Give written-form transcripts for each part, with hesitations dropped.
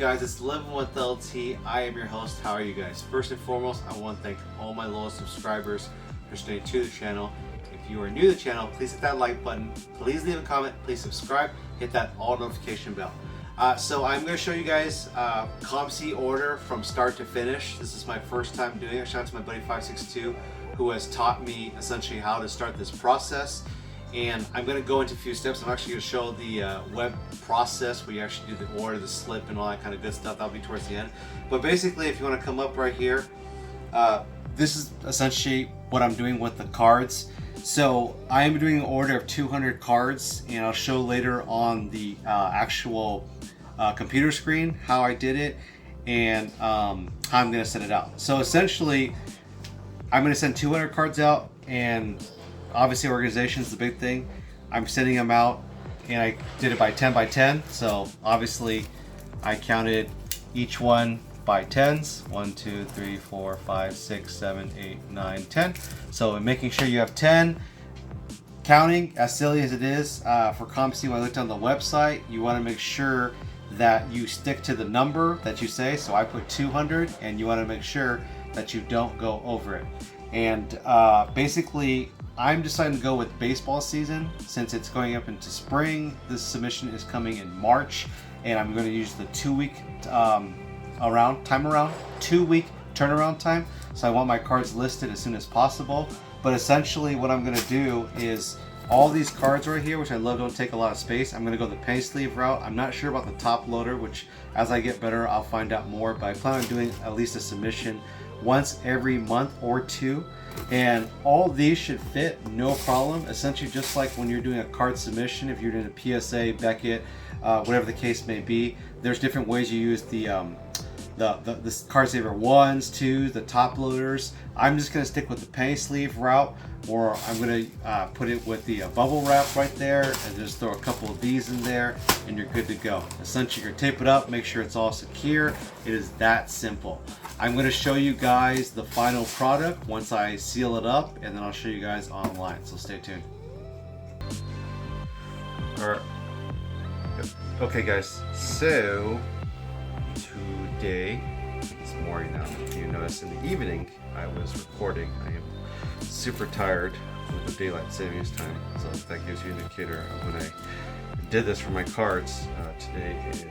guys? It's Living with LT. I am your host. How are you guys? First and foremost, I want to thank all my loyal subscribers for staying to the channel. If you are new to the channel, please hit that like button. Please leave a comment. Please subscribe. Hit that all notification bell. So I'm going to show you guys COMC order from start to finish. This is my first time doing it. Shout out to my buddy 562 who has taught me essentially how to start this process. And I'm going to go into a few steps. I'm actually going to show the web process where you actually do the order, the slip, and all that kind of good stuff. That'll be towards the end. But basically, if you want to come up right here, this is essentially what I'm doing with the cards. So I am doing an order of 200 cards, and I'll show later on the actual computer screen how I did it and how I'm going to send it out. So essentially, I'm going to send 200 cards out, and obviously organization is the big thing. I'm sending them out, and I did it by 10 by 10. So obviously I counted each one by tens. 1, 2, 3, 4, 5, 6, 7, 8, 9, 10. So in making sure you have 10, counting, as silly as it is, for COMC, when I looked on the website, you want to make sure that you stick to the number that you say. So I put 200, and you want to make sure that you don't go over it. And basically, I'm deciding to go with baseball season since it's going up into spring. This submission is coming in March, and I'm going to use the 2-week 2-week turnaround time. So I want my cards listed as soon as possible. But essentially, what I'm going to do is all these cards right here, which I love, don't take a lot of space. I'm going to go the penny sleeve route. I'm not sure about the top loader, which as I get better, I'll find out more. But I plan on doing at least a submission once every month or two. And all these should fit no problem. Essentially, just like when you're doing a card submission, if you're doing a PSA, Beckett, whatever the case may be, there's different ways you use the card saver 1s, 2s, the top loaders. I'm just going to stick with the penny sleeve route, or I'm going to put it with the bubble wrap right there and just throw a couple of these in there, and you're good to go. Essentially, you're going to tape it up, make sure it's all secure. It is that simple. I'm going to show you guys the final product once I seal it up, and then I'll show you guys online, so stay tuned. Alright. Okay guys, so today, it's morning now. If you notice in the evening, I was recording. I am super tired with the daylight savings time, so that gives you an indicator of when I did this for my cards. Today is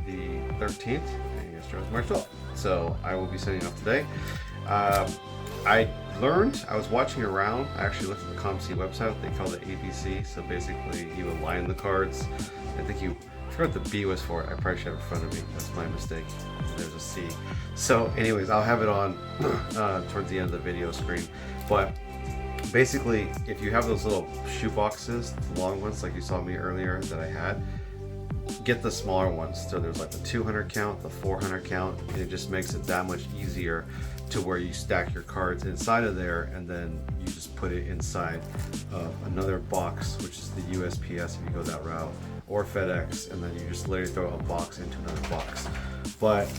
the 13th, and yesterday was March 12th. So I will be sending off today. I was watching around. I actually looked at the COMC website. They call it ABC. So basically, you align the cards. I forgot what the B was for. I probably should have it in front of me. That's my mistake. There's a C. So anyways, I'll have it on towards the end of the video screen. But basically, if you have those little shoe boxes, the long ones like you saw me earlier that I had, get the smaller ones. So there's like the 200 count, the 400 count, and it just makes it that much easier to where you stack your cards inside of there, and then you just put it inside another box, which is the USPS if you go that route, or FedEx, and then you just literally throw a box into another box. But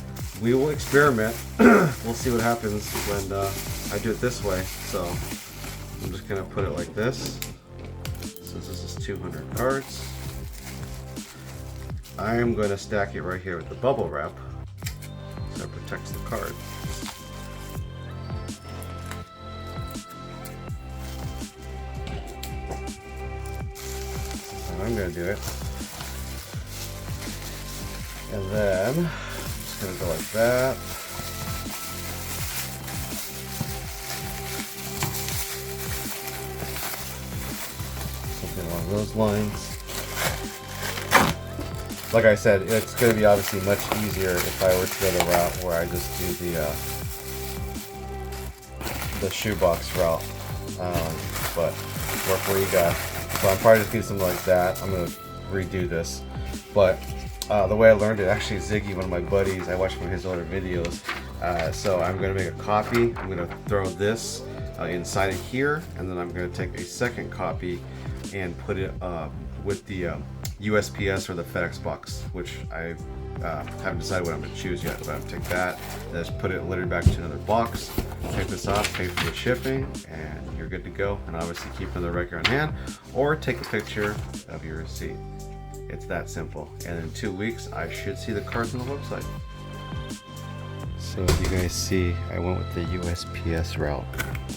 we will experiment. We'll see what happens when I do it this way. So I'm just gonna put it like this. So this is 200 cards. I am going to stack it right here with the bubble wrap so it protects the card. So I'm going to do it. And then I'm just going to go like that. Something along those lines. Like I said, it's going to be obviously much easier if I were to go the route where I just do the shoebox route. But work where you got. So I'm probably just do something like that. I'm going to redo this. But the way I learned it, actually Ziggy, one of my buddies, I watched one of his older videos. So I'm going to make a copy. I'm going to throw this inside of here, and then I'm going to take a second copy and put it with the USPS or the FedEx box, which I haven't decided what I'm going to choose yet, but I'm going to take that, and just put it literally back into another box, take this off, pay for the shipping, and you're good to go. And obviously keep another record on hand, or take a picture of your receipt. It's that simple. And in 2 weeks, I should see the cards on the website. So you guys see, I went with the USPS route,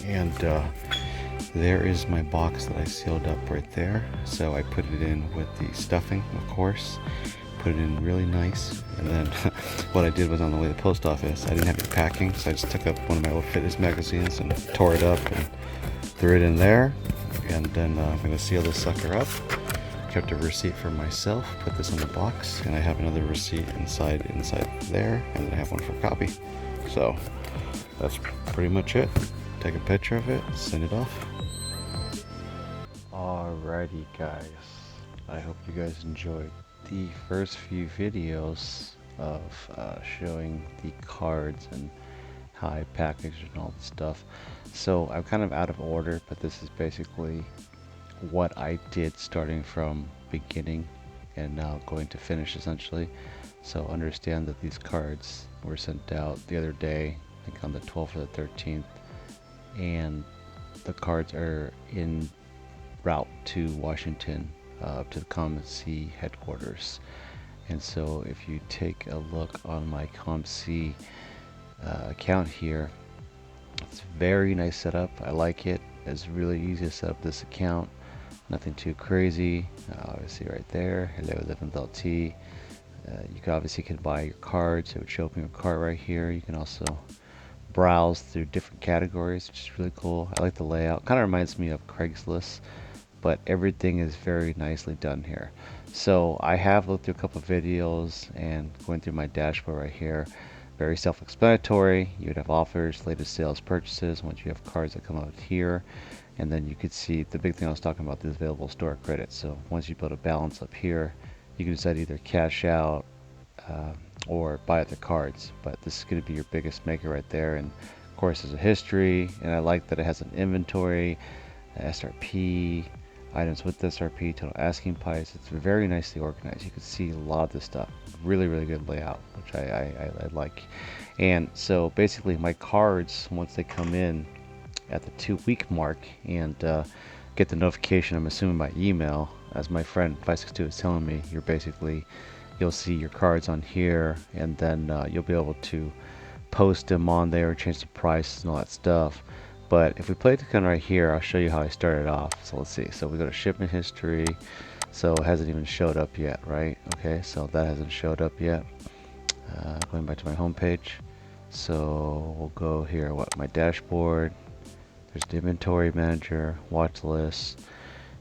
and there is my box that I sealed up right there. So I put it in with the stuffing, of course, put it in really nice, and then what I did was, on the way to the post office, I didn't have any packing, so I just took up one of my old fitness magazines and tore it up and threw it in there. And then I'm going to seal this sucker up. Kept a receipt for myself, put this in the box, and I have another receipt inside there, and then I have one for copy. So that's pretty much it. Take a picture of it, send it off. Alrighty guys, I hope you guys enjoyed the first few videos of showing the cards and how I packaged and all the stuff. So I'm kind of out of order, but this is basically what I did starting from beginning and now going to finish, essentially. So understand that these cards were sent out the other day, I think on the 12th or the 13th, and the cards are in route to Washington, to the COMC headquarters. And so if you take a look on my COMC account here, it's a very nice setup. I like it. It's really easy to set up this account. Nothing too crazy. Obviously right there, hello LT. You can obviously buy your cards. It would show up in your cart right here. You can also browse through different categories, which is really cool. I like the layout. Kind of reminds me of Craigslist, but everything is very nicely done here. So I have looked through a couple of videos and going through my dashboard right here. Very self-explanatory. You would have offers, latest sales, purchases. Once you have cards that come out here, and then you could see the big thing I was talking about, the available store credit. So once you put a balance up here, you can decide either cash out or buy other cards. But this is going to be your biggest maker right there. And of course, there's a history, and I like that it has an inventory, SRP, items with SRP, total asking price. It's very nicely organized. You can see a lot of this stuff. Really, really good layout, which I like. And so basically, my cards, once they come in at the 2-week mark and get the notification, I'm assuming by email, as my friend 562 is telling me, you'll see your cards on here, and then you'll be able to post them on there, change the price and all that stuff. But if we play the gun right here, I'll show you how I started off. So let's see. So we go to shipment history. So it hasn't even showed up yet, right? Okay, so that hasn't showed up yet. Going back to my home page. So we'll go here, my dashboard. There's the inventory manager, watch list.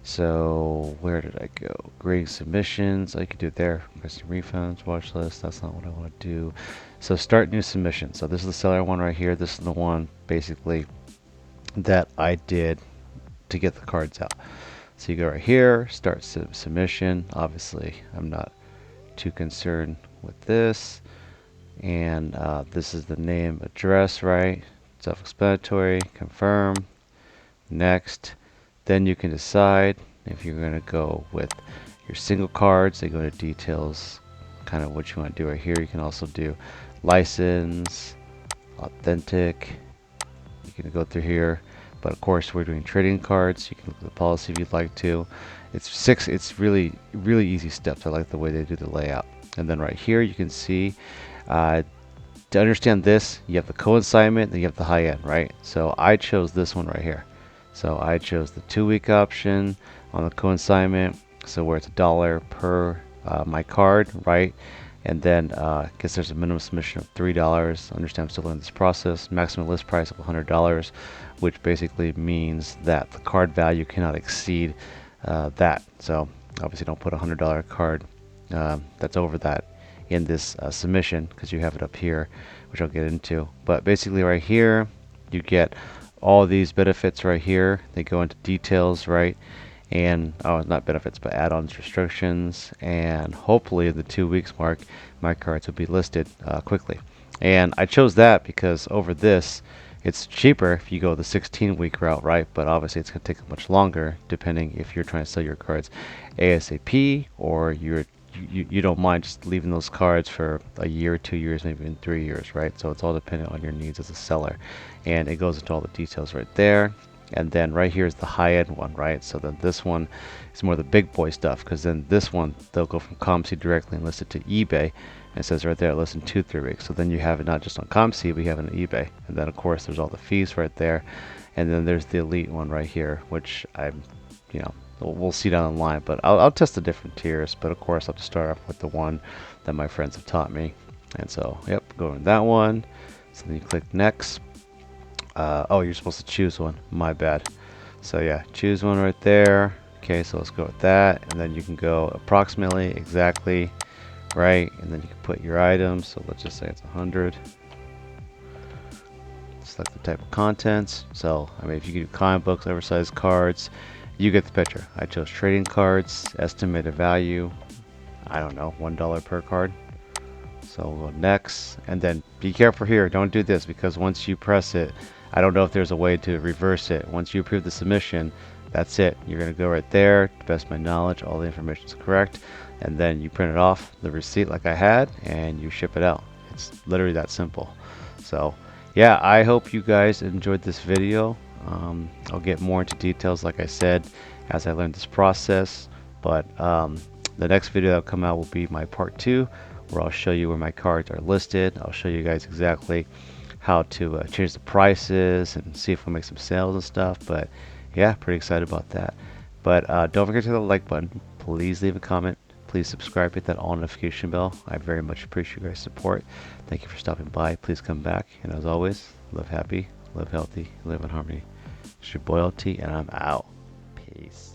So where did I go? Grading submissions. I could do it there. Requesting refunds, watch list. That's not what I want to do. So start new submission. So this is the seller one right here. This is the one basically that I did to get the cards out. So you go right here, start submission. Obviously, I'm not too concerned with this. And this is the name, address, right? Self-explanatory. Confirm. Next. Then you can decide if you're going to go with your single cards. They go to details, kind of what you want to do right here. You can also do license, authentic. You can go through here, but of course we're doing trading cards. You can look at the policy if you'd like to. It's really easy steps. I like the way they do the layout. And then right here you can see to understand this, you have the co-assignment and you have the high end, right? So I chose this one right here. So I chose the 2-week option on the co-assignment, so where it's $1 per my card, right? And then I guess there's a minimum submission of $3. Understand I'm still in this process. Maximum list price of $100, which basically means that the card value cannot exceed that. So obviously don't put a $100 card that's over that in this submission, because you have it up here, which I'll get into. But basically right here you get all these benefits right here. They go into details, right? And not benefits, but add-ons, restrictions, and hopefully the 2 weeks mark my cards will be listed quickly. And I chose that because over this it's cheaper if you go the 16-week route, right? But obviously it's going to take much longer depending if you're trying to sell your cards ASAP, or you don't mind just leaving those cards for a year, 2 years, maybe even 3 years, right? So it's all dependent on your needs as a seller, and it goes into all the details right there. and then right here is the high-end one, right? So then this one is more the big boy stuff, because then this one they'll go from COMC directly and list it to eBay, and it says right there less than 2-3 weeks. So then you have it not just on COMC, but you have it on eBay, and then of course there's all the fees right there, and then there's the elite one right here, which I'm, you know, we'll see down the line, but I'll test the different tiers. But of course I'll just start off with the one that my friends have taught me, and so yep, go in that one. So then you click next. Oh, you're supposed to choose one. My bad. So yeah, choose one right there. Okay, so let's go with that, and then you can go approximately, exactly, right, and then you can put your items. So let's just say it's 100. Select the type of contents. So I mean, if you do comic books, oversized cards, you get the picture. I chose trading cards, estimated value, I don't know, $1 per card. So we'll go next, and then be careful here. Don't do this, because once you press it, I don't know if there's a way to reverse it. Once you approve the submission, that's it. You're going to go right there. To best of my knowledge, all the information is correct. And then you print it off, the receipt like I had, and you ship it out. It's literally that simple. So yeah, I hope you guys enjoyed this video. I'll get more into details, like I said, as I learn this process. But the next video that'll come out will be my part 2, where I'll show you where my cards are listed. I'll show you guys exactly how to change the prices and see if we'll make some sales and stuff. But yeah, pretty excited about that. But don't forget to hit the like button. Please leave a comment. Please subscribe, hit that all notification bell. I very much appreciate your guys' support. Thank you for stopping by. Please come back. And as always, live happy, live healthy, live in harmony. It's your boy LT, and I'm out. Peace.